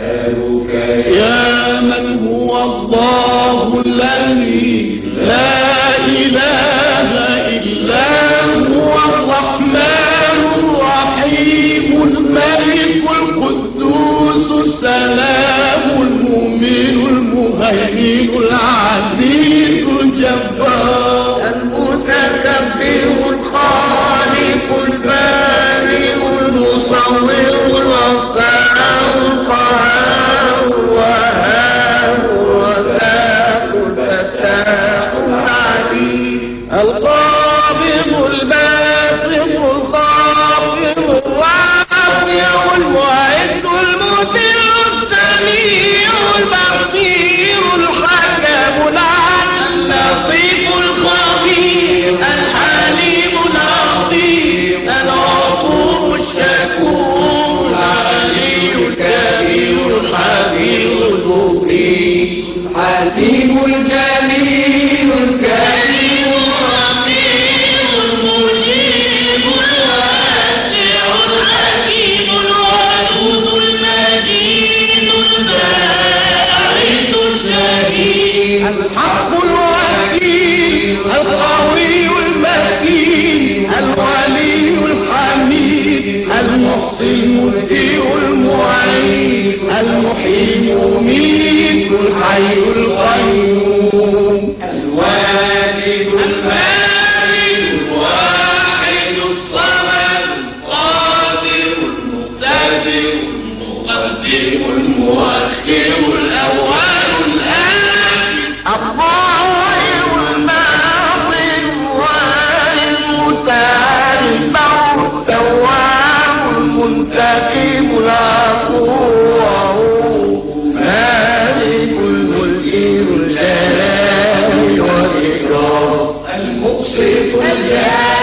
يا من هو الله الذي لا إله إلا هو الرحمن الرحيم الملك القدوس السلام المؤمن المهيمن العزيز الجبار المتكبر الخالق البارئ المصور الغفار القهار الوهاب الرزاق الفتاح العليم القابض الباسط الخافض الرافع المعز المذل السميع البصير الحكم العدل اللطيف الخبير الحليم العظيم الغفور الشكور العلي الكبير الحكيم المبين الحكيم الجليل الكريم الرحيم المجيب الواسع الحكيم الودود المجيد الباعث الشهيد الحق الوكيل القوي المتين الولي الحميد المحصي المبدئ المعيد المحيي المميت الحي القيوم الوالد البارئ الواحد الصمد القادر المقتدر المقدم المؤخر الأول الآخر الظاهر الباطن والمتعال البر التواب المنتقم العفو مالك الملك ذو الجلال والإكرام المقسط الجلال